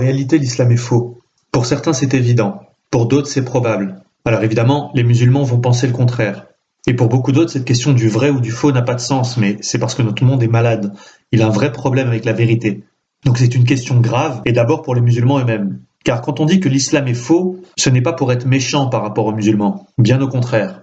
réalité, l'islam est faux. Pour certains, c'est évident. Pour d'autres, c'est probable. Alors évidemment, les musulmans vont penser le contraire. Et pour beaucoup d'autres, cette question du vrai ou du faux n'a pas de sens, mais c'est parce que notre monde est malade. Il a un vrai problème avec la vérité. Donc c'est une question grave, et d'abord pour les musulmans eux-mêmes. Car quand on dit que l'islam est faux, ce n'est pas pour être méchant par rapport aux musulmans. Bien au contraire.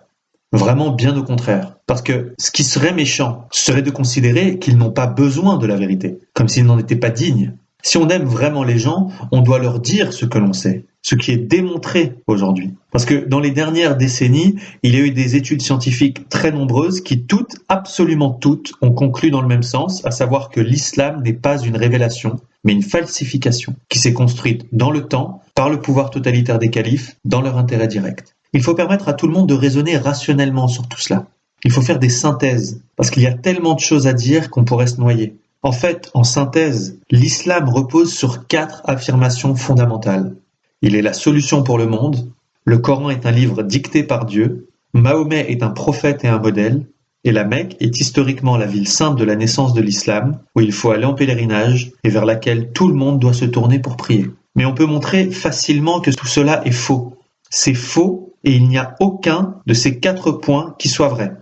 Vraiment bien au contraire. Parce que ce qui serait méchant serait de considérer qu'ils n'ont pas besoin de la vérité, comme s'ils n'en étaient pas dignes. Si on aime vraiment les gens, on doit leur dire ce que l'on sait, ce qui est démontré aujourd'hui. Parce que dans les dernières décennies, il y a eu des études scientifiques très nombreuses qui toutes, absolument toutes, ont conclu dans le même sens, à savoir que l'islam n'est pas une révélation, mais une falsification, qui s'est construite dans le temps, par le pouvoir totalitaire des califes, dans leur intérêt direct. Il faut permettre à tout le monde de raisonner rationnellement sur tout cela. Il faut faire des synthèses, parce qu'il y a tellement de choses à dire qu'on pourrait se noyer. En fait, en synthèse, l'islam repose sur 4 affirmations fondamentales. Il est la solution pour le monde, le Coran est un livre dicté par Dieu, Mahomet est un prophète et un modèle, et la Mecque est historiquement la ville sainte de la naissance de l'islam, où il faut aller en pèlerinage et vers laquelle tout le monde doit se tourner pour prier. Mais on peut montrer facilement que tout cela est faux. C'est faux et il n'y a aucun de ces 4 points qui soit vrai.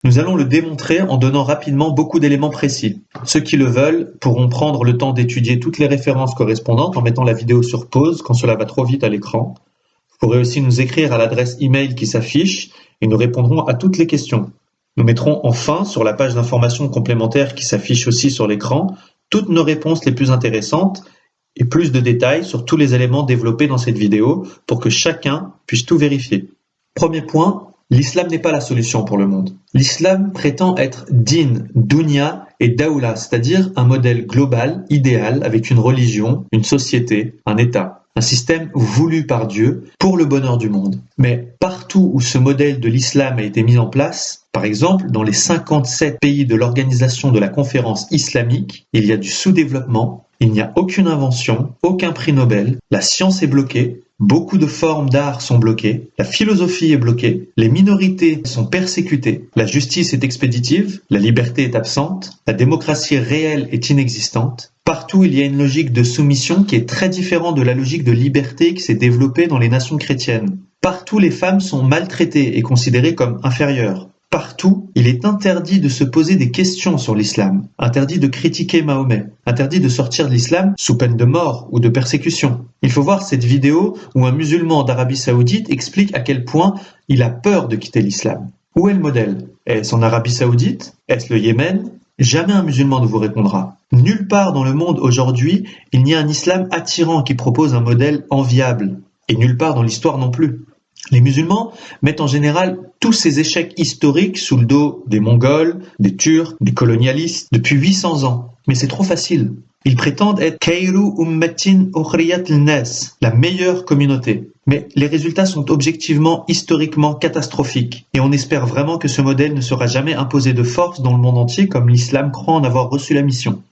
Nous allons le démontrer en donnant rapidement beaucoup d'éléments précis. Ceux qui le veulent pourront prendre le temps d'étudier toutes les références correspondantes en mettant la vidéo sur pause quand cela va trop vite à l'écran. Vous pourrez aussi nous écrire à l'adresse email qui s'affiche et nous répondrons à toutes les questions. Nous mettrons enfin sur la page d'informations complémentaires qui s'affiche aussi sur l'écran toutes nos réponses les plus intéressantes et plus de détails sur tous les éléments développés dans cette vidéo pour que chacun puisse tout vérifier. Premier point, l'islam n'est pas la solution pour le monde. L'islam prétend être din, dunya et daoula, c'est-à-dire un modèle global, idéal, avec une religion, une société, un État. Un système voulu par Dieu pour le bonheur du monde. Mais partout où ce modèle de l'islam a été mis en place, par exemple dans les 57 pays de l'organisation de la conférence islamique, il y a du sous-développement, il n'y a aucune invention, aucun prix Nobel, la science est bloquée, beaucoup de formes d'art sont bloquées, la philosophie est bloquée, les minorités sont persécutées, la justice est expéditive, la liberté est absente, la démocratie réelle est inexistante. Partout, il y a une logique de soumission qui est très différente de la logique de liberté qui s'est développée dans les nations chrétiennes. Partout, les femmes sont maltraitées et considérées comme inférieures. Partout, il est interdit de se poser des questions sur l'islam, interdit de critiquer Mahomet, interdit de sortir de l'islam sous peine de mort ou de persécution. Il faut voir cette vidéo où un musulman d'Arabie Saoudite explique à quel point il a peur de quitter l'islam. Où est le modèle? Est-ce en Arabie Saoudite? Est-ce le Yémen? Jamais un musulman ne vous répondra. Nulle part dans le monde aujourd'hui, il n'y a un islam attirant qui propose un modèle enviable. Et nulle part dans l'histoire non plus. Les musulmans mettent en général tous ces échecs historiques sous le dos des Mongols, des Turcs, des colonialistes depuis 800 ans. Mais c'est trop facile. Ils prétendent être Khayru ummatin ukhriyat lin-nas, la meilleure communauté. Mais les résultats sont objectivement, historiquement catastrophiques. Et on espère vraiment que ce modèle ne sera jamais imposé de force dans le monde entier comme l'islam croit en avoir reçu la mission.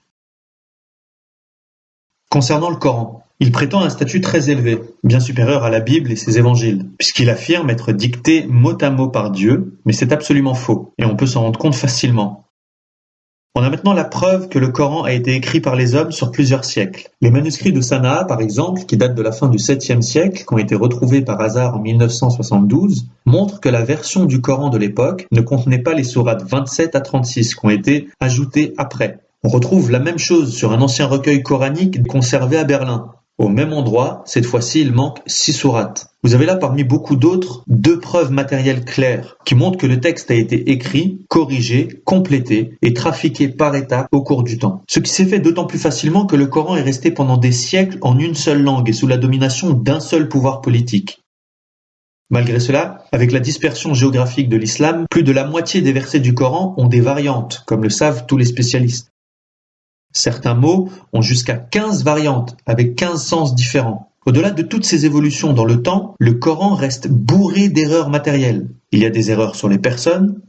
Concernant le Coran, il prétend un statut très élevé, bien supérieur à la Bible et ses évangiles, puisqu'il affirme être dicté mot à mot par Dieu, mais c'est absolument faux, et on peut s'en rendre compte facilement. On a maintenant la preuve que le Coran a été écrit par les hommes sur plusieurs siècles. Les manuscrits de Sanaa, par exemple, qui datent de la fin du 7e siècle, qui ont été retrouvés par hasard en 1972, montrent que la version du Coran de l'époque ne contenait pas les sourates 27 à 36 qui ont été ajoutées après. On retrouve la même chose sur un ancien recueil coranique conservé à Berlin. Au même endroit, cette fois-ci, il manque 6 sourates. Vous avez là parmi beaucoup d'autres 2 preuves matérielles claires qui montrent que le texte a été écrit, corrigé, complété et trafiqué par étapes au cours du temps. Ce qui s'est fait d'autant plus facilement que le Coran est resté pendant des siècles en une seule langue et sous la domination d'un seul pouvoir politique. Malgré cela, avec la dispersion géographique de l'islam, plus de la moitié des versets du Coran ont des variantes, comme le savent tous les spécialistes. Certains mots ont jusqu'à 15 variantes, avec 15 sens différents. Au-delà de toutes ces évolutions dans le temps, le Coran reste bourré d'erreurs matérielles. Il y a des erreurs sur les personnes,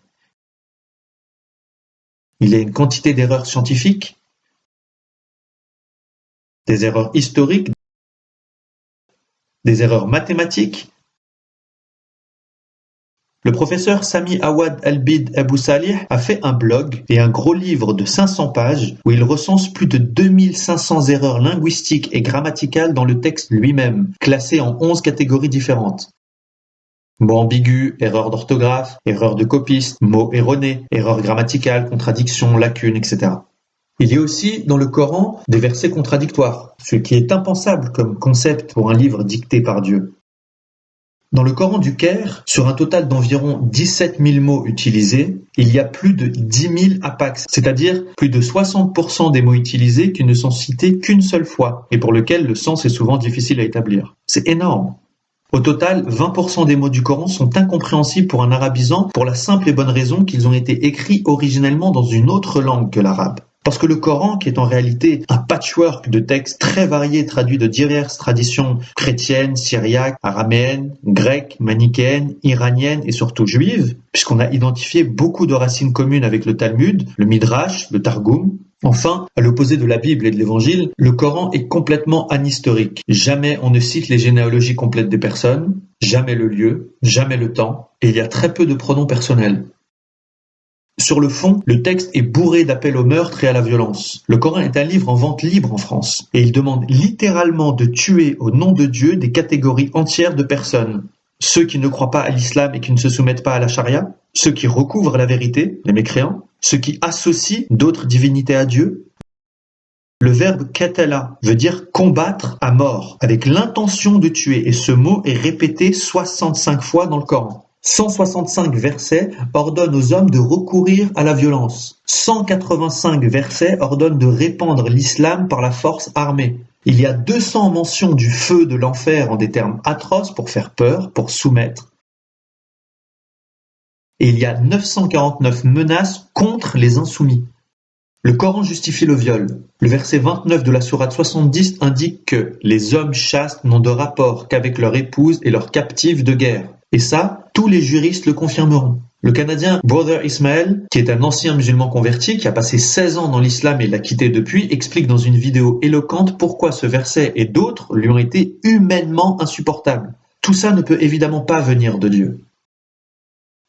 il y a une quantité d'erreurs scientifiques, des erreurs historiques, des erreurs mathématiques, Le professeur Sami Awad Al-Bid Abu Salih a fait un blog et un gros livre de 500 pages où il recense plus de 2500 erreurs linguistiques et grammaticales dans le texte lui-même, classées en 11 catégories différentes. Mots ambigus, erreurs d'orthographe, erreurs de copiste, mots erronés, erreurs grammaticales, contradictions, lacunes, etc. Il y a aussi dans le Coran des versets contradictoires, ce qui est impensable comme concept pour un livre dicté par Dieu. Dans le Coran du Caire, sur un total d'environ 17 000 mots utilisés, il y a plus de 10 000 apax, c'est-à-dire plus de 60% des mots utilisés qui ne sont cités qu'une seule fois et pour lesquels le sens est souvent difficile à établir. C'est énorme. Au total, 20% des mots du Coran sont incompréhensibles pour un arabisant pour la simple et bonne raison qu'ils ont été écrits originellement dans une autre langue que l'arabe. Parce que le Coran, qui est en réalité un patchwork de textes très variés traduits de diverses traditions chrétiennes, syriaques, araméennes, grecques, manichéennes, iraniennes et surtout juives, puisqu'on a identifié beaucoup de racines communes avec le Talmud, le Midrash, le Targum. Enfin, à l'opposé de la Bible et de l'Évangile, le Coran est complètement anhistorique. Jamais on ne cite les généalogies complètes des personnes, jamais le lieu, jamais le temps, et il y a très peu de pronoms personnels. Sur le fond, le texte est bourré d'appels au meurtre et à la violence. Le Coran est un livre en vente libre en France, et il demande littéralement de tuer au nom de Dieu des catégories entières de personnes. Ceux qui ne croient pas à l'islam et qui ne se soumettent pas à la charia, ceux qui recouvrent la vérité, les mécréants, ceux qui associent d'autres divinités à Dieu. Le verbe qatala veut dire combattre à mort, avec l'intention de tuer, et ce mot est répété 65 fois dans le Coran. 165 versets ordonnent aux hommes de recourir à la violence. 185 versets ordonnent de répandre l'islam par la force armée. Il y a 200 mentions du feu de l'enfer en des termes atroces pour faire peur, pour soumettre. Et il y a 949 menaces contre les insoumis. Le Coran justifie le viol. Le verset 29 de la sourate 70 indique que les hommes chastes n'ont de rapport qu'avec leur épouse et leurs captives de guerre. Et ça, tous les juristes le confirmeront. Le Canadien Brother Ismael, qui est un ancien musulman converti, qui a passé 16 ans dans l'islam et l'a quitté depuis, explique dans une vidéo éloquente pourquoi ce verset et d'autres lui ont été humainement insupportables. Tout ça ne peut évidemment pas venir de Dieu.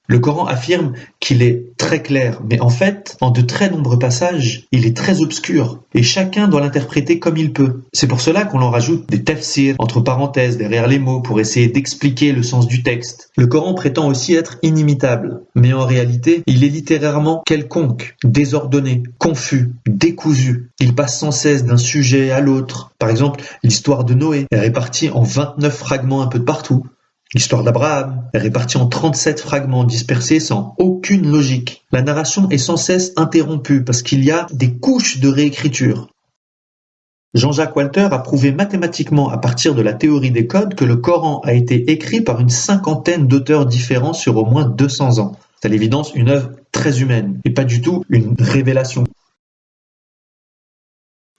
Le Coran affirme qu'il est très clair, mais en fait, en de très nombreux passages, il est très obscur, et chacun doit l'interpréter comme il peut. C'est pour cela qu'on en rajoute des tafsirs, entre parenthèses, derrière les mots, pour essayer d'expliquer le sens du texte. Le Coran prétend aussi être inimitable, mais en réalité, il est littéralement quelconque, désordonné, confus, décousu. Il passe sans cesse d'un sujet à l'autre. Par exemple, l'histoire de Noé est répartie en 29 fragments un peu de partout. L'histoire d'Abraham est répartie en 37 fragments dispersés sans aucune logique. La narration est sans cesse interrompue parce qu'il y a des couches de réécriture. Jean-Jacques Walter a prouvé mathématiquement à partir de la théorie des codes que le Coran a été écrit par une cinquantaine d'auteurs différents sur au moins 200 ans. C'est à l'évidence une œuvre très humaine et pas du tout une révélation.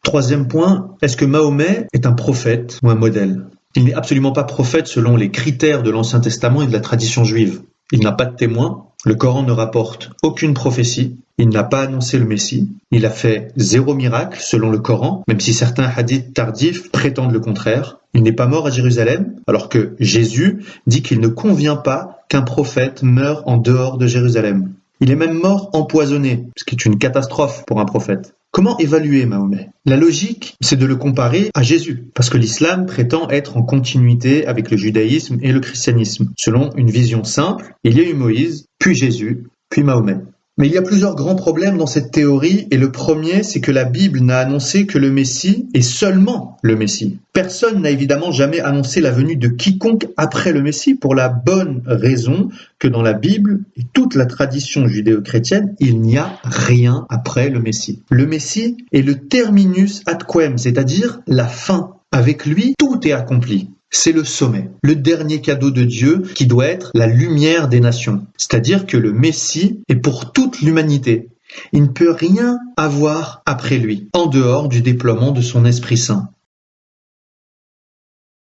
Troisième point, est-ce que Mahomet est un prophète ou un modèle ? Il n'est absolument pas prophète selon les critères de l'Ancien Testament et de la tradition juive. Il n'a pas de témoin, le Coran ne rapporte aucune prophétie, il n'a pas annoncé le Messie, il a fait 0 miracle selon le Coran, même si certains hadiths tardifs prétendent le contraire. Il n'est pas mort à Jérusalem, alors que Jésus dit qu'il ne convient pas qu'un prophète meure en dehors de Jérusalem. Il est même mort empoisonné, ce qui est une catastrophe pour un prophète. Comment évaluer Mahomet ? La logique, c'est de le comparer à Jésus, parce que l'islam prétend être en continuité avec le judaïsme et le christianisme. Selon une vision simple, il y a eu Moïse, puis Jésus, puis Mahomet. Mais il y a plusieurs grands problèmes dans cette théorie, et le premier, c'est que la Bible n'a annoncé que le Messie, et seulement le Messie. Personne n'a évidemment jamais annoncé la venue de quiconque après le Messie, pour la bonne raison que dans la Bible et toute la tradition judéo-chrétienne, il n'y a rien après le Messie. Le Messie est le terminus ad quem, c'est-à-dire la fin. Avec lui, tout est accompli. C'est le sommet, le dernier cadeau de Dieu qui doit être la lumière des nations. C'est-à-dire que le Messie est pour toute l'humanité. Il ne peut rien avoir après lui, en dehors du déploiement de son Esprit Saint.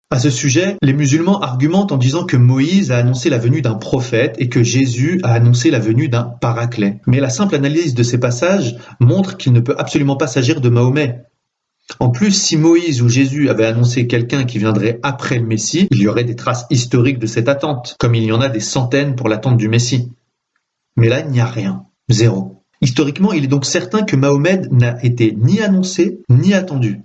À ce sujet, les musulmans argumentent en disant que Moïse a annoncé la venue d'un prophète et que Jésus a annoncé la venue d'un paraclet. Mais la simple analyse de ces passages montre qu'il ne peut absolument pas s'agir de Mahomet. En plus, si Moïse ou Jésus avaient annoncé quelqu'un qui viendrait après le Messie, il y aurait des traces historiques de cette attente, comme il y en a des centaines pour l'attente du Messie. Mais là, il n'y a rien. Zéro. Historiquement, il est donc certain que Mahomet n'a été ni annoncé, ni attendu.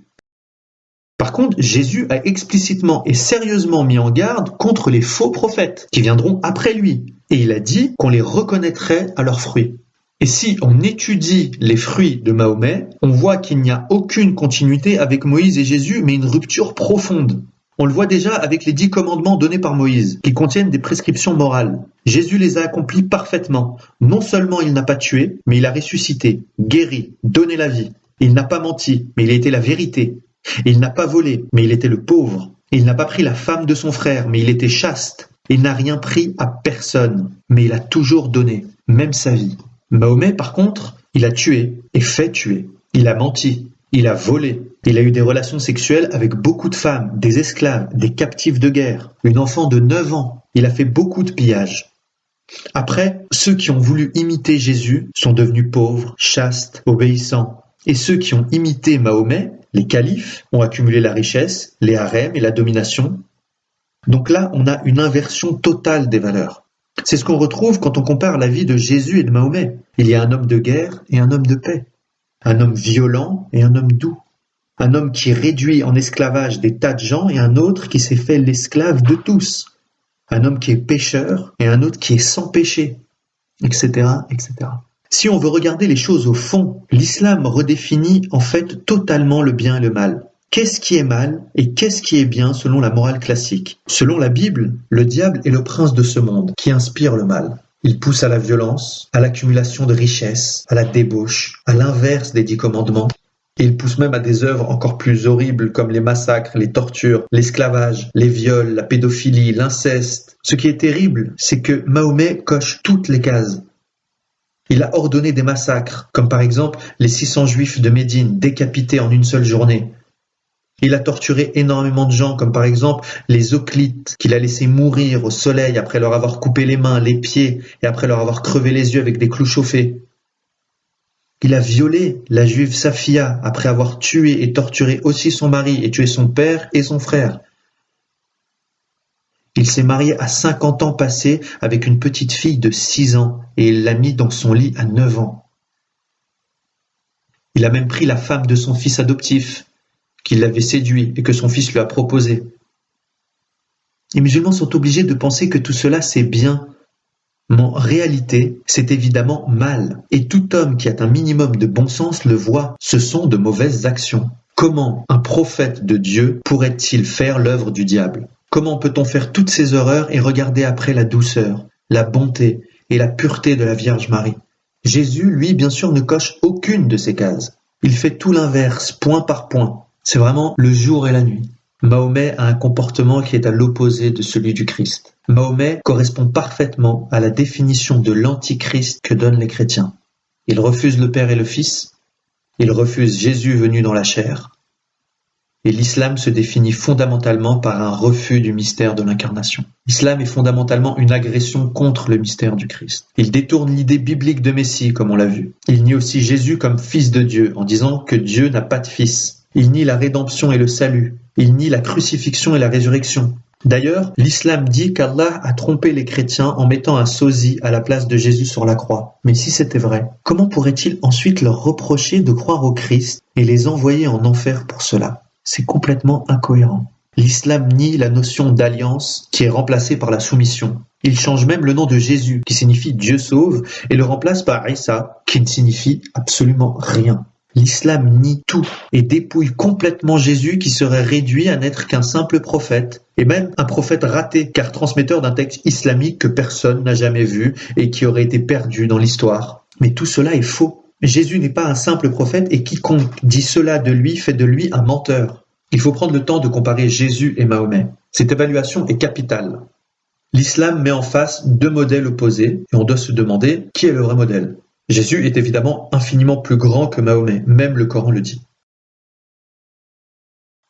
Par contre, Jésus a explicitement et sérieusement mis en garde contre les faux prophètes qui viendront après lui. Et il a dit qu'on les reconnaîtrait à leurs fruits. Et si on étudie les fruits de Mahomet, on voit qu'il n'y a aucune continuité avec Moïse et Jésus, mais une rupture profonde. On le voit déjà avec les 10 commandements donnés par Moïse, qui contiennent des prescriptions morales. Jésus les a accomplis parfaitement. Non seulement il n'a pas tué, mais il a ressuscité, guéri, donné la vie. Il n'a pas menti, mais il a été la vérité. Il n'a pas volé, mais il était le pauvre. Il n'a pas pris la femme de son frère, mais il était chaste. Il n'a rien pris à personne, mais il a toujours donné, même sa vie. Mahomet, par contre, il a tué et fait tuer. Il a menti, il a volé. Il a eu des relations sexuelles avec beaucoup de femmes, des esclaves, des captifs de guerre, une enfant de 9 ans. Il a fait beaucoup de pillages. Après, ceux qui ont voulu imiter Jésus sont devenus pauvres, chastes, obéissants. Et ceux qui ont imité Mahomet, les califes, ont accumulé la richesse, les harems et la domination. Donc là, on a une inversion totale des valeurs. C'est ce qu'on retrouve quand on compare la vie de Jésus et de Mahomet. Il y a un homme de guerre et un homme de paix. Un homme violent et un homme doux. Un homme qui réduit en esclavage des tas de gens et un autre qui s'est fait l'esclave de tous. Un homme qui est pécheur et un autre qui est sans péché, etc., etc. Si on veut regarder les choses au fond, l'islam redéfinit en fait totalement le bien et le mal. Qu'est-ce qui est mal et qu'est-ce qui est bien selon la morale classique? Selon la Bible, le diable est le prince de ce monde qui inspire le mal. Il pousse à la violence, à l'accumulation de richesses, à la débauche, à l'inverse des 10 commandements. Et il pousse même à des œuvres encore plus horribles comme les massacres, les tortures, l'esclavage, les viols, la pédophilie, l'inceste. Ce qui est terrible, c'est que Mahomet coche toutes les cases. Il a ordonné des massacres, comme par exemple les 600 juifs de Médine décapités en une seule journée. Il a torturé énormément de gens, comme par exemple les Hoplites, qu'il a laissés mourir au soleil après leur avoir coupé les mains, les pieds, et après leur avoir crevé les yeux avec des clous chauffés. Il a violé la juive Safia après avoir tué et torturé aussi son mari et tué son père et son frère. Il s'est marié à 50 ans passés avec une petite fille de 6 ans et il l'a mis dans son lit à 9 ans. Il a même pris la femme de son fils adoptif, qu'il l'avait séduit et que son fils lui a proposé. Les musulmans sont obligés de penser que tout cela c'est bien, mais en réalité c'est évidemment mal. Et tout homme qui a un minimum de bon sens le voit, ce sont de mauvaises actions. Comment un prophète de Dieu pourrait-il faire l'œuvre du diable? Comment peut-on faire toutes ces horreurs et regarder après la douceur, la bonté et la pureté de la Vierge Marie? Jésus, lui, bien sûr, ne coche aucune de ces cases. Il fait tout l'inverse, point par point. C'est vraiment le jour et la nuit. Mahomet a un comportement qui est à l'opposé de celui du Christ. Mahomet correspond parfaitement à la définition de l'antichrist que donnent les chrétiens. Il refuse le Père et le Fils, il refuse Jésus venu dans la chair, et l'islam se définit fondamentalement par un refus du mystère de l'incarnation. L'islam est fondamentalement une agression contre le mystère du Christ. Il détourne l'idée biblique de Messie, comme on l'a vu. Il nie aussi Jésus comme fils de Dieu, en disant que Dieu n'a pas de fils. Il nie la rédemption et le salut. Il nie la crucifixion et la résurrection. D'ailleurs, l'islam dit qu'Allah a trompé les chrétiens en mettant un sosie à la place de Jésus sur la croix. Mais si c'était vrai, comment pourrait-il ensuite leur reprocher de croire au Christ et les envoyer en enfer pour cela? C'est complètement incohérent. L'islam nie la notion d'alliance qui est remplacée par la soumission. Il change même le nom de Jésus, qui signifie Dieu sauve, et le remplace par Isa, qui ne signifie absolument rien. L'islam nie tout et dépouille complètement Jésus qui serait réduit à n'être qu'un simple prophète, et même un prophète raté, car transmetteur d'un texte islamique que personne n'a jamais vu et qui aurait été perdu dans l'histoire. Mais tout cela est faux. Jésus n'est pas un simple prophète et quiconque dit cela de lui fait de lui un menteur. Il faut prendre le temps de comparer Jésus et Mahomet. Cette évaluation est capitale. L'islam met en face 2 modèles opposés et on doit se demander qui est le vrai modèle. Jésus est évidemment infiniment plus grand que Mahomet, même le Coran le dit.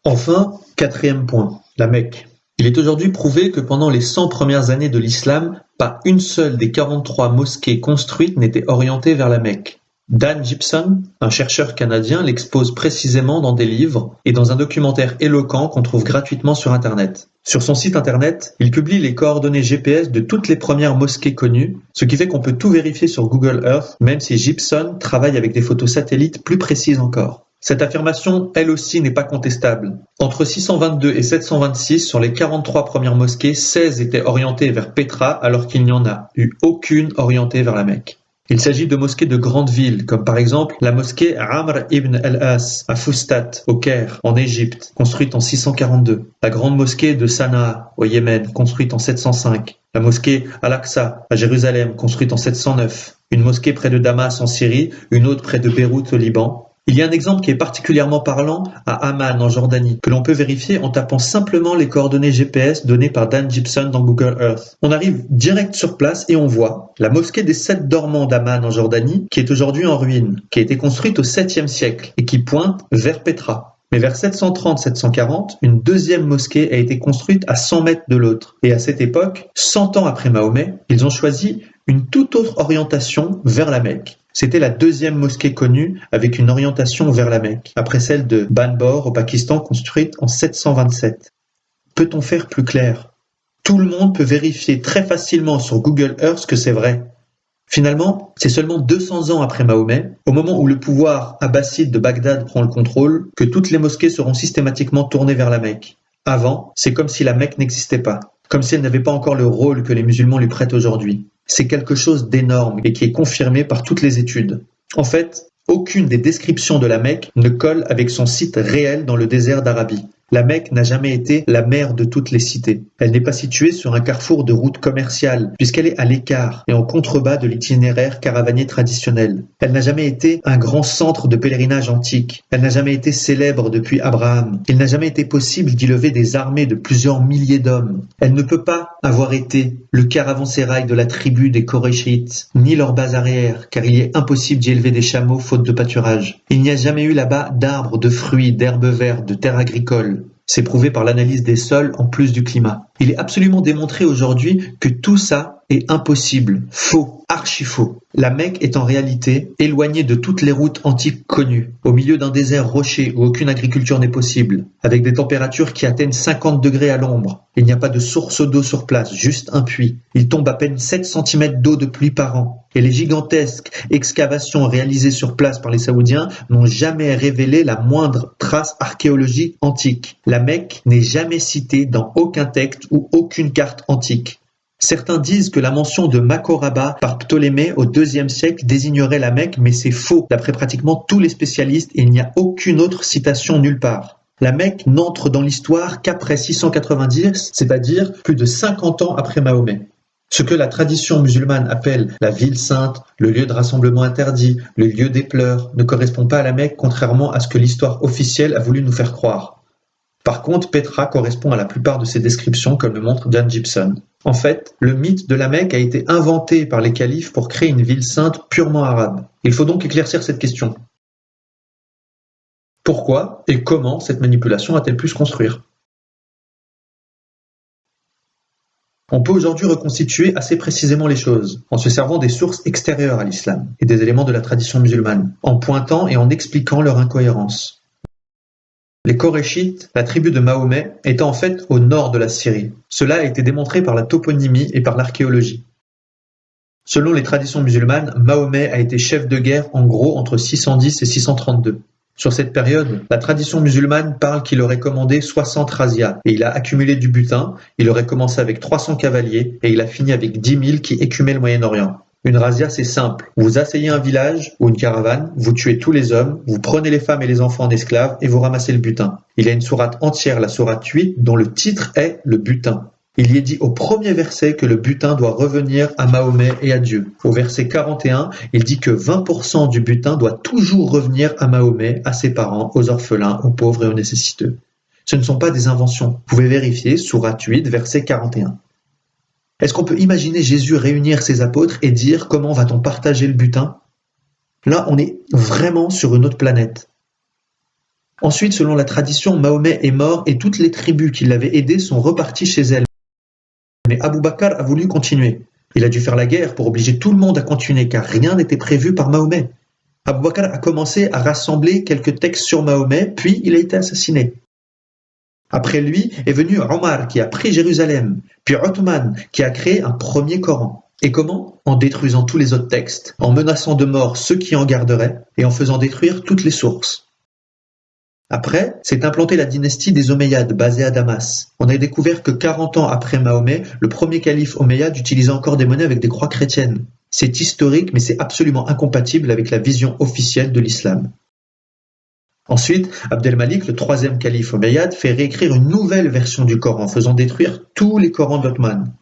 Enfin, 4e point, la Mecque. Il est aujourd'hui prouvé que pendant les 100 premières années de l'islam, pas une seule des 43 mosquées construites n'était orientée vers la Mecque. Dan Gibson, un chercheur canadien, l'expose précisément dans des livres et dans un documentaire éloquent qu'on trouve gratuitement sur Internet. Sur son site Internet, il publie les coordonnées GPS de toutes les premières mosquées connues, ce qui fait qu'on peut tout vérifier sur Google Earth, même si Gibson travaille avec des photos satellites plus précises encore. Cette affirmation, elle aussi, n'est pas contestable. Entre 622 et 726, sur les 43 premières mosquées, 16 étaient orientées vers Pétra, alors qu'il n'y en a eu aucune orientée vers la Mecque. Il s'agit de mosquées de grandes villes, comme par exemple la mosquée Amr ibn al-As à Fustat, au Caire, en Égypte, construite en 642. La grande mosquée de Sanaa, au Yémen, construite en 705. La mosquée Al-Aqsa, à Jérusalem, construite en 709. Une mosquée près de Damas, en Syrie, une autre près de Beyrouth, au Liban. Il y a un exemple qui est particulièrement parlant à Amman, en Jordanie, que l'on peut vérifier en tapant simplement les coordonnées GPS données par Dan Gibson dans Google Earth. On arrive direct sur place et on voit la mosquée des 7 dormants d'Amman en Jordanie, qui est aujourd'hui en ruine, qui a été construite au 7e siècle et qui pointe vers Pétra. Mais vers 730-740, une deuxième mosquée a été construite à 100 mètres de l'autre. Et à cette époque, 100 ans après Mahomet, ils ont choisi une toute autre orientation vers la Mecque. C'était la deuxième mosquée connue avec une orientation vers la Mecque, après celle de Banbor au Pakistan construite en 727. Peut-on faire plus clair? Tout le monde peut vérifier très facilement sur Google Earth que c'est vrai. Finalement, c'est seulement 200 ans après Mahomet, au moment où le pouvoir abbasside de Bagdad prend le contrôle, que toutes les mosquées seront systématiquement tournées vers la Mecque. Avant, c'est comme si la Mecque n'existait pas, comme si elle n'avait pas encore le rôle que les musulmans lui prêtent aujourd'hui. C'est quelque chose d'énorme et qui est confirmé par toutes les études. En fait, aucune des descriptions de la Mecque ne colle avec son site réel dans le désert d'Arabie. La Mecque n'a jamais été la mère de toutes les cités. Elle n'est pas située sur un carrefour de routes commerciales, puisqu'elle est à l'écart et en contrebas de l'itinéraire caravanier traditionnel. Elle n'a jamais été un grand centre de pèlerinage antique. Elle n'a jamais été célèbre depuis Abraham. Il n'a jamais été possible d'y lever des armées de plusieurs milliers d'hommes. Elle ne peut pas avoir été le caravansérail de la tribu des Korachites, ni leur base arrière, car il est impossible d'y élever des chameaux faute de pâturage. Il n'y a jamais eu là-bas d'arbres, de fruits, d'herbes vertes, de terres agricoles. C'est prouvé par l'analyse des sols en plus du climat. Il est absolument démontré aujourd'hui que tout ça est impossible, faux, archi faux. La Mecque est en réalité éloignée de toutes les routes antiques connues, au milieu d'un désert rocher où aucune agriculture n'est possible, avec des températures qui atteignent 50 degrés à l'ombre. Il n'y a pas de source d'eau sur place, juste un puits. Il tombe à peine 7 cm d'eau de pluie par an. Et les gigantesques excavations réalisées sur place par les Saoudiens n'ont jamais révélé la moindre trace archéologique antique. La Mecque n'est jamais citée dans aucun texte ou aucune carte antique. Certains disent que la mention de Macoraba par Ptolémée au IIe siècle désignerait la Mecque, mais c'est faux, d'après pratiquement tous les spécialistes, et il n'y a aucune autre citation nulle part. La Mecque n'entre dans l'histoire qu'après 690, c'est-à-dire plus de 50 ans après Mahomet. Ce que la tradition musulmane appelle la ville sainte, le lieu de rassemblement interdit, le lieu des pleurs, ne correspond pas à la Mecque, contrairement à ce que l'histoire officielle a voulu nous faire croire. Par contre, Pétra correspond à la plupart de ces descriptions, comme le montre Dan Gibson. En fait, le mythe de la Mecque a été inventé par les califes pour créer une ville sainte purement arabe. Il faut donc éclaircir cette question. Pourquoi et comment cette manipulation a-t-elle pu se construire? On peut aujourd'hui reconstituer assez précisément les choses, en se servant des sources extérieures à l'islam et des éléments de la tradition musulmane, en pointant et en expliquant leur incohérence. Les Korachites, la tribu de Mahomet, étaient en fait au nord de la Syrie. Cela a été démontré par la toponymie et par l'archéologie. Selon les traditions musulmanes, Mahomet a été chef de guerre en gros entre 610 et 632. Sur cette période, la tradition musulmane parle qu'il aurait commandé 60 razzias et il a accumulé du butin. Il aurait commencé avec 300 cavaliers et il a fini avec 10 000 qui écumaient le Moyen-Orient. Une razzia, c'est simple. Vous asseyez un village ou une caravane, vous tuez tous les hommes, vous prenez les femmes et les enfants en esclaves et vous ramassez le butin. Il y a une sourate entière, la sourate 8, dont le titre est le butin. Il y est dit au premier verset que le butin doit revenir à Mahomet et à Dieu. Au verset 41, il dit que 20% du butin doit toujours revenir à Mahomet, à ses parents, aux orphelins, aux pauvres et aux nécessiteux. Ce ne sont pas des inventions. Vous pouvez vérifier, sourate 8, verset 41. Est-ce qu'on peut imaginer Jésus réunir ses apôtres et dire comment va-t-on partager le butin? Là, on est vraiment sur une autre planète. Ensuite, selon la tradition, Mahomet est mort et toutes les tribus qui l'avaient aidé sont reparties chez elles. Mais Abou Bakr a voulu continuer. Il a dû faire la guerre pour obliger tout le monde à continuer car rien n'était prévu par Mahomet. Abu Bakr a commencé à rassembler quelques textes sur Mahomet, puis il a été assassiné. Après lui est venu Omar qui a pris Jérusalem, puis Othman qui a créé un premier Coran. Et comment? En détruisant tous les autres textes, en menaçant de mort ceux qui en garderaient, et en faisant détruire toutes les sources. Après, s'est implantée la dynastie des Omeyyades, basée à Damas. On a découvert que 40 ans après Mahomet, le premier calife omeyyade utilisait encore des monnaies avec des croix chrétiennes. C'est historique, mais c'est absolument incompatible avec la vision officielle de l'islam. Ensuite, Abdelmalik, le troisième calife omeyyade, fait réécrire une nouvelle version du Coran, faisant détruire tous les Corans d'Othman.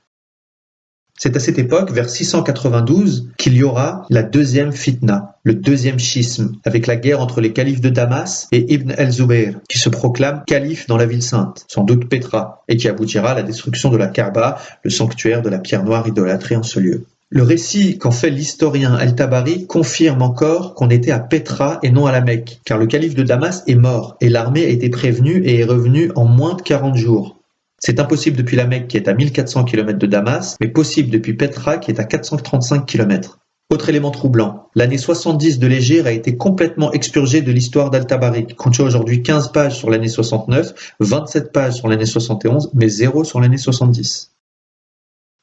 C'est à cette époque, vers 692, qu'il y aura la deuxième fitna, le deuxième schisme, avec la guerre entre les califes de Damas et Ibn el-Zubayr, qui se proclame calife dans la ville sainte, sans doute Pétra, et qui aboutira à la destruction de la Kaaba, le sanctuaire de la pierre noire idolâtrée en ce lieu. Le récit qu'en fait l'historien Al-Tabari confirme encore qu'on était à Pétra et non à la Mecque, car le calife de Damas est mort, et l'armée a été prévenue et est revenue en moins de 40 jours. C'est impossible depuis la Mecque qui est à 1400 km de Damas, mais possible depuis Pétra qui est à 435 km. Autre élément troublant, l'année 70 de l'Hégire a été complètement expurgée de l'histoire d'Al-Tabari, qui contient aujourd'hui 15 pages sur l'année 69, 27 pages sur l'année 71, mais 0 sur l'année 70.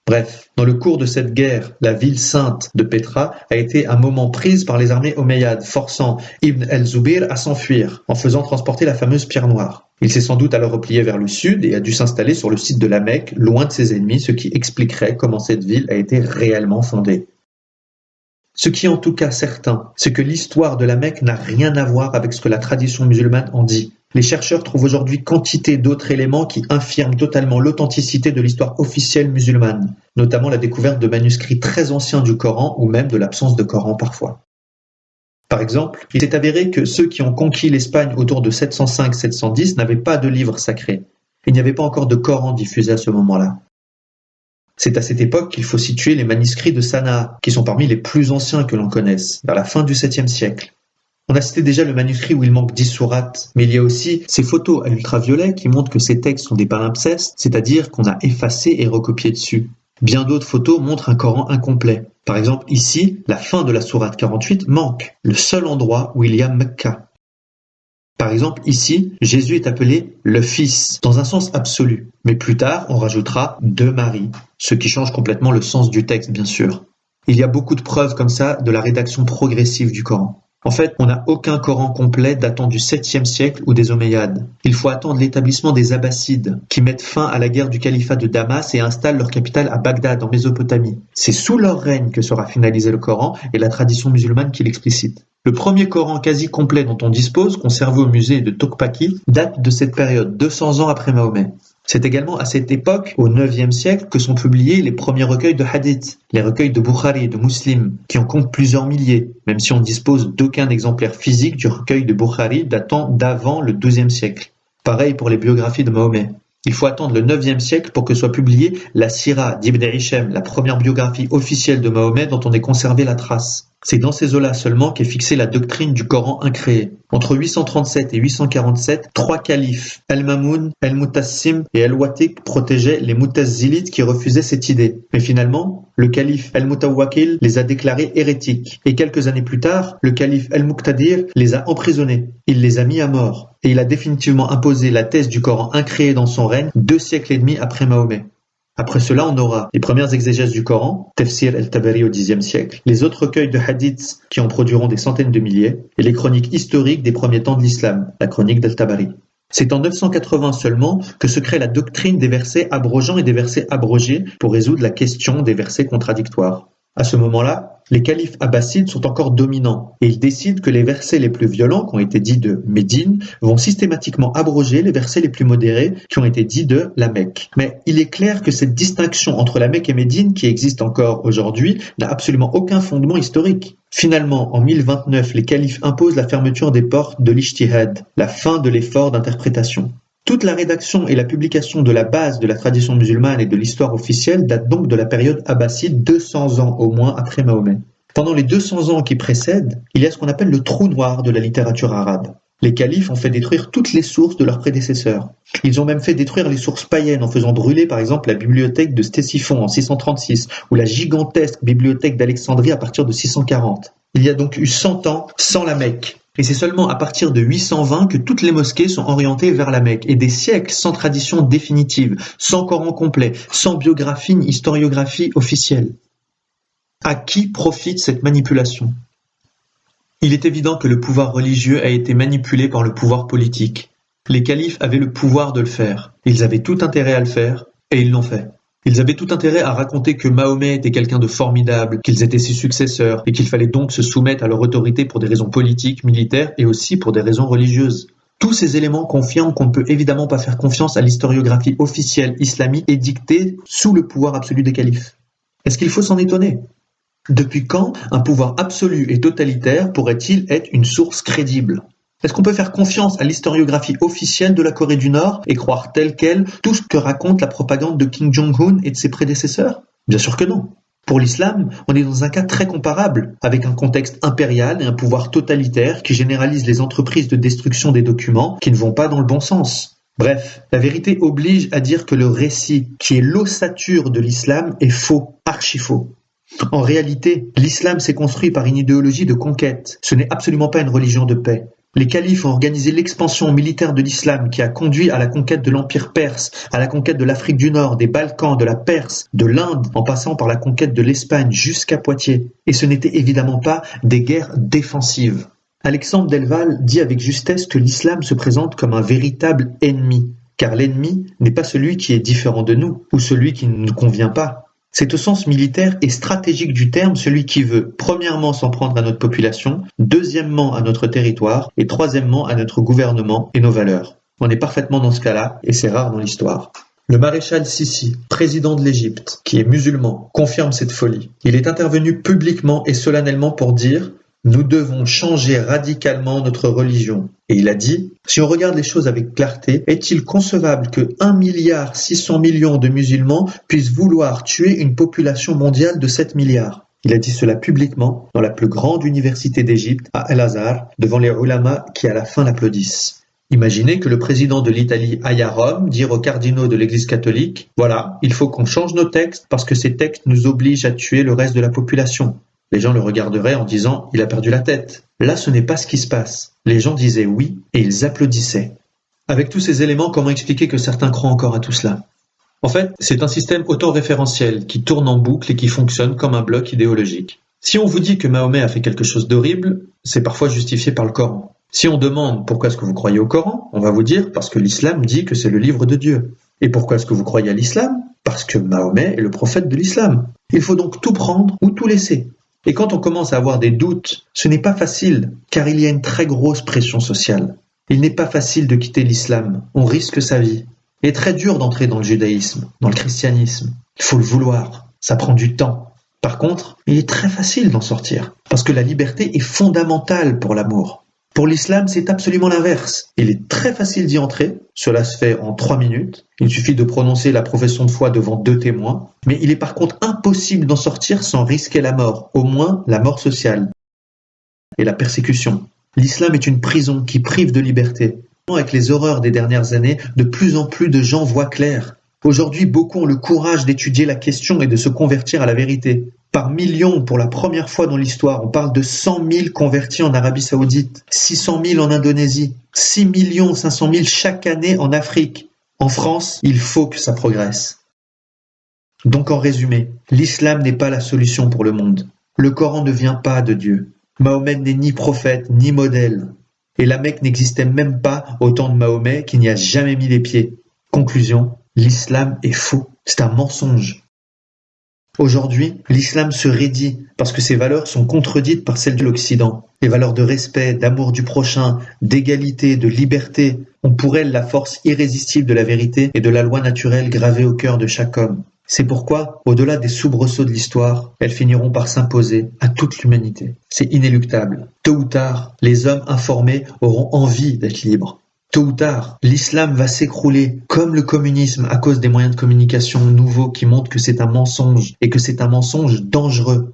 Bref, dans le cours de cette guerre, la ville sainte de Pétra a été un moment prise par les armées omeyyades, forçant Ibn el-Zubayr à s'enfuir, en faisant transporter la fameuse pierre noire. Il s'est sans doute alors replié vers le sud et a dû s'installer sur le site de la Mecque, loin de ses ennemis, ce qui expliquerait comment cette ville a été réellement fondée. Ce qui est en tout cas certain, c'est que l'histoire de la Mecque n'a rien à voir avec ce que la tradition musulmane en dit. Les chercheurs trouvent aujourd'hui quantité d'autres éléments qui infirment totalement l'authenticité de l'histoire officielle musulmane, notamment la découverte de manuscrits très anciens du Coran ou même de l'absence de Coran parfois. Par exemple, il s'est avéré que ceux qui ont conquis l'Espagne autour de 705-710 n'avaient pas de livre sacré. Il n'y avait pas encore de Coran diffusé à ce moment-là. C'est à cette époque qu'il faut situer les manuscrits de Sanaa, qui sont parmi les plus anciens que l'on connaisse, vers la fin du 7e siècle. On a cité déjà le manuscrit où il manque 10 sourates, mais il y a aussi ces photos à l'ultraviolet qui montrent que ces textes sont des palimpsestes, c'est-à-dire qu'on a effacé et recopié dessus. Bien d'autres photos montrent un Coran incomplet. Par exemple, ici, la fin de la sourate 48 manque, le seul endroit où il y a Mecca. Par exemple, ici, Jésus est appelé le Fils, dans un sens absolu. Mais plus tard, on rajoutera de Marie, ce qui change complètement le sens du texte, bien sûr. Il y a beaucoup de preuves comme ça de la rédaction progressive du Coran. En fait, on n'a aucun Coran complet datant du 7e siècle ou des Omeyyades. Il faut attendre l'établissement des Abbassides, qui mettent fin à la guerre du califat de Damas et installent leur capitale à Bagdad, en Mésopotamie. C'est sous leur règne que sera finalisé le Coran et la tradition musulmane qui l'explicite. Le premier Coran quasi complet dont on dispose, conservé au musée de Tokpaki, date de cette période, 200 ans après Mahomet. C'est également à cette époque, au IXe siècle, que sont publiés les premiers recueils de hadith, les recueils de Bukhari et de Muslim, qui en comptent plusieurs milliers, même si on dispose d'aucun exemplaire physique du recueil de Bukhari datant d'avant le XIIe siècle. Pareil pour les biographies de Mahomet. Il faut attendre le IXe siècle pour que soit publiée la Sira d'Ibn Hisham, la première biographie officielle de Mahomet dont on ait conservé la trace. C'est dans ces eaux-là seulement qu'est fixée la doctrine du Coran incréé. Entre 837 et 847, 3 califes, Al-Mamoun, Al-Mutassim et Al-Watiq, protégeaient les Mutazilites qui refusaient cette idée. Mais finalement, le calife Al-Mutawakil les a déclarés hérétiques. Et quelques années plus tard, le calife Al-Muqtadir les a emprisonnés. Il les a mis à mort. Et il a définitivement imposé la thèse du Coran incréé dans son règne 2 siècles et demi après Mahomet. Après cela, on aura les premières exégèses du Coran, Tafsir al-Tabari au Xe siècle, les autres recueils de hadiths qui en produiront des centaines de milliers, et les chroniques historiques des premiers temps de l'islam, la chronique d'al-Tabari. C'est en 980 seulement que se crée la doctrine des versets abrogeants et des versets abrogés pour résoudre la question des versets contradictoires. À ce moment-là, les califes abbassides sont encore dominants et ils décident que les versets les plus violents, qui ont été dits de Médine, vont systématiquement abroger les versets les plus modérés, qui ont été dits de la Mecque. Mais il est clair que cette distinction entre la Mecque et Médine, qui existe encore aujourd'hui, n'a absolument aucun fondement historique. Finalement, en 1029, les califes imposent la fermeture des portes de l'Ijtihad, la fin de l'effort d'interprétation. Toute la rédaction et la publication de la base de la tradition musulmane et de l'histoire officielle datent donc de la période abbasside, 200 ans au moins après Mahomet. Pendant les 200 ans qui précèdent, il y a ce qu'on appelle le trou noir de la littérature arabe. Les califes ont fait détruire toutes les sources de leurs prédécesseurs. Ils ont même fait détruire les sources païennes en faisant brûler par exemple la bibliothèque de Ctésiphon en 636 ou la gigantesque bibliothèque d'Alexandrie à partir de 640. Il y a donc eu 100 ans sans la Mecque. Et c'est seulement à partir de 820 que toutes les mosquées sont orientées vers la Mecque. Et des siècles sans tradition définitive, sans Coran complet, sans biographie ni historiographie officielle. À qui profite cette manipulation ? Il est évident que le pouvoir religieux a été manipulé par le pouvoir politique. Les califes avaient le pouvoir de le faire. Ils avaient tout intérêt à le faire, et ils l'ont fait. Ils avaient tout intérêt à raconter que Mahomet était quelqu'un de formidable, qu'ils étaient ses successeurs, et qu'il fallait donc se soumettre à leur autorité pour des raisons politiques, militaires, et aussi pour des raisons religieuses. Tous ces éléments confirment qu'on ne peut évidemment pas faire confiance à l'historiographie officielle islamique édictée sous le pouvoir absolu des califes. Est-ce qu'il faut s'en étonner ? Depuis quand un pouvoir absolu et totalitaire pourrait-il être une source crédible ? Est-ce qu'on peut faire confiance à l'historiographie officielle de la Corée du Nord et croire tel quel tout ce que raconte la propagande de Kim Jong-un et de ses prédécesseurs ? Bien sûr que non. Pour l'islam, on est dans un cas très comparable, avec un contexte impérial et un pouvoir totalitaire qui généralise les entreprises de destruction des documents qui ne vont pas dans le bon sens. Bref, la vérité oblige à dire que le récit, qui est l'ossature de l'islam, est faux, archi-faux. En réalité, l'islam s'est construit par une idéologie de conquête. Ce n'est absolument pas une religion de paix. Les califes ont organisé l'expansion militaire de l'islam qui a conduit à la conquête de l'Empire perse, à la conquête de l'Afrique du Nord, des Balkans, de la Perse, de l'Inde, en passant par la conquête de l'Espagne jusqu'à Poitiers. Et ce n'était évidemment pas des guerres défensives. Alexandre Delval dit avec justesse que l'islam se présente comme un véritable ennemi, car l'ennemi n'est pas celui qui est différent de nous, ou celui qui ne nous convient pas. C'est au sens militaire et stratégique du terme celui qui veut, premièrement, s'en prendre à notre population, deuxièmement, à notre territoire, et troisièmement, à notre gouvernement et nos valeurs. On est parfaitement dans ce cas-là, et c'est rare dans l'histoire. Le maréchal Sissi, président de l'Égypte, qui est musulman, confirme cette folie. Il est intervenu publiquement et solennellement pour dire « Nous devons changer radicalement notre religion ». Et il a dit « Si on regarde les choses avec clarté, est-il concevable que 1,6 milliard de musulmans puissent vouloir tuer une population mondiale de 7 milliards ?» Il a dit cela publiquement dans la plus grande université d'Égypte, à Al-Azhar, devant les ulamas qui à la fin l'applaudissent. Imaginez que le président de l'Italie aille à Rome dire aux cardinaux de l'Église catholique « Voilà, il faut qu'on change nos textes parce que ces textes nous obligent à tuer le reste de la population. » Les gens le regarderaient en disant « Il a perdu la tête ». Là, ce n'est pas ce qui se passe. Les gens disaient oui et ils applaudissaient. Avec tous ces éléments, comment expliquer que certains croient encore à tout cela ? En fait, c'est un système autoréférentiel qui tourne en boucle et qui fonctionne comme un bloc idéologique. Si on vous dit que Mahomet a fait quelque chose d'horrible, c'est parfois justifié par le Coran. Si on demande pourquoi est-ce que vous croyez au Coran, on va vous dire parce que l'islam dit que c'est le livre de Dieu. Et pourquoi est-ce que vous croyez à l'islam ? Parce que Mahomet est le prophète de l'islam. Il faut donc tout prendre ou tout laisser. Et quand on commence à avoir des doutes, ce n'est pas facile, car il y a une très grosse pression sociale. Il n'est pas facile de quitter l'islam, on risque sa vie. Il est très dur d'entrer dans le judaïsme, dans le christianisme. Il faut le vouloir, ça prend du temps. Par contre, il est très facile d'en sortir, parce que la liberté est fondamentale pour l'amour. Pour l'islam, c'est absolument l'inverse. Il est très facile d'y entrer, cela se fait en 3 minutes. Il suffit de prononcer la profession de foi devant 2 témoins. Mais il est par contre impossible d'en sortir sans risquer la mort, au moins la mort sociale et la persécution. L'islam est une prison qui prive de liberté. Avec les horreurs des dernières années, de plus en plus de gens voient clair. Aujourd'hui, beaucoup ont le courage d'étudier la question et de se convertir à la vérité. Par millions, pour la première fois dans l'histoire, on parle de 100 000 convertis en Arabie Saoudite, 600 000 en Indonésie, 6 500 000 chaque année en Afrique. En France, il faut que ça progresse. Donc en résumé, l'islam n'est pas la solution pour le monde. Le Coran ne vient pas de Dieu. Mahomet n'est ni prophète, ni modèle. Et la Mecque n'existait même pas au temps de Mahomet qui n'y a jamais mis les pieds. Conclusion, l'islam est faux. C'est un mensonge. Aujourd'hui, l'islam se raidit parce que ses valeurs sont contredites par celles de l'Occident. Les valeurs de respect, d'amour du prochain, d'égalité, de liberté ont pour elles la force irrésistible de la vérité et de la loi naturelle gravée au cœur de chaque homme. C'est pourquoi, au-delà des soubresauts de l'histoire, elles finiront par s'imposer à toute l'humanité. C'est inéluctable. Tôt ou tard, les hommes informés auront envie d'être libres. Tôt ou tard, l'islam va s'écrouler comme le communisme à cause des moyens de communication nouveaux qui montrent que c'est un mensonge et que c'est un mensonge dangereux.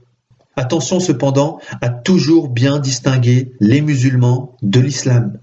Attention cependant à toujours bien distinguer les musulmans de l'islam.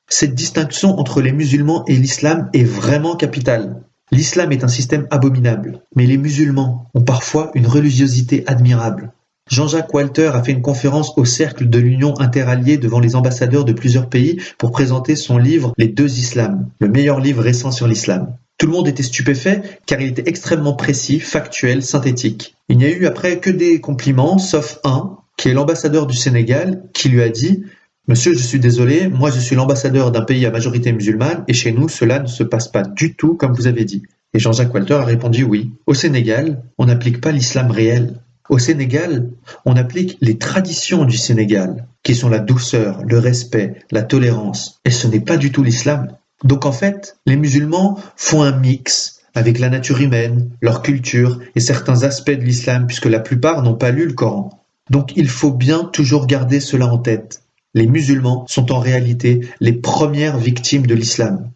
Cette distinction entre les musulmans et l'islam est vraiment capitale. L'islam est un système abominable, mais les musulmans ont parfois une religiosité admirable. Jean-Jacques Walter a fait une conférence au Cercle de l'Union interalliée devant les ambassadeurs de plusieurs pays pour présenter son livre Les deux islams, le meilleur livre récent sur l'islam. Tout le monde était stupéfait car il était extrêmement précis, factuel, synthétique. Il n'y a eu après que des compliments, sauf un, qui est l'ambassadeur du Sénégal, qui lui a dit « Monsieur, je suis désolé, moi je suis l'ambassadeur d'un pays à majorité musulmane et chez nous cela ne se passe pas du tout comme vous avez dit. » Et Jean-Jacques Walter a répondu « Oui, au Sénégal, on n'applique pas l'islam réel. Au Sénégal, on applique les traditions du Sénégal, qui sont la douceur, le respect, la tolérance, et ce n'est pas du tout l'islam. Donc en fait, les musulmans font un mix avec la nature humaine, leur culture et certains aspects de l'islam, puisque la plupart n'ont pas lu le Coran. Donc il faut bien toujours garder cela en tête. Les musulmans sont en réalité les premières victimes de l'islam.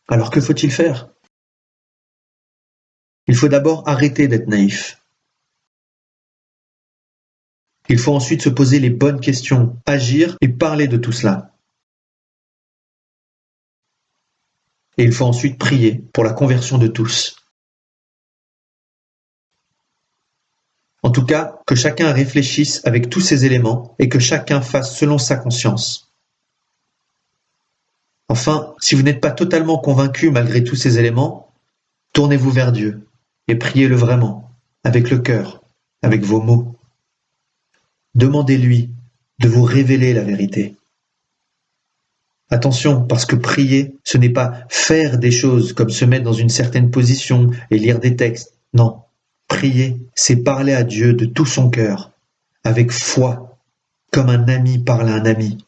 Alors que faut-il faire? Il faut d'abord arrêter d'être naïf. Il faut ensuite se poser les bonnes questions, agir et parler de tout cela. Et il faut ensuite prier pour la conversion de tous. En tout cas, que chacun réfléchisse avec tous ces éléments et que chacun fasse selon sa conscience. Enfin, si vous n'êtes pas totalement convaincu malgré tous ces éléments, tournez-vous vers Dieu et priez-le vraiment, avec le cœur, avec vos mots. Demandez-lui de vous révéler la vérité. Attention, parce que prier, ce n'est pas faire des choses comme se mettre dans une certaine position et lire des textes. Non, prier, c'est parler à Dieu de tout son cœur, avec foi, comme un ami parle à un ami.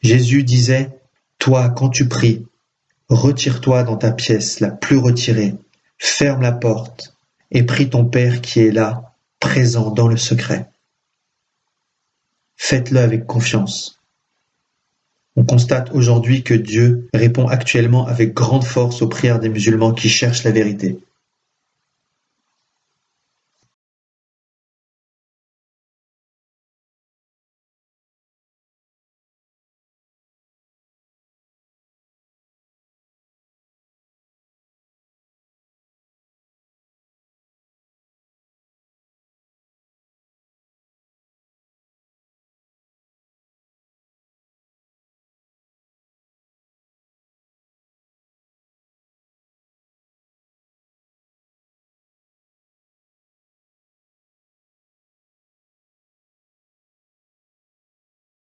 Jésus disait, « Toi, quand tu pries, retire-toi dans ta pièce la plus retirée, ferme la porte et prie ton Père qui est là, présent dans le secret. » Faites-le avec confiance. On constate aujourd'hui que Dieu répond actuellement avec grande force aux prières des musulmans qui cherchent la vérité.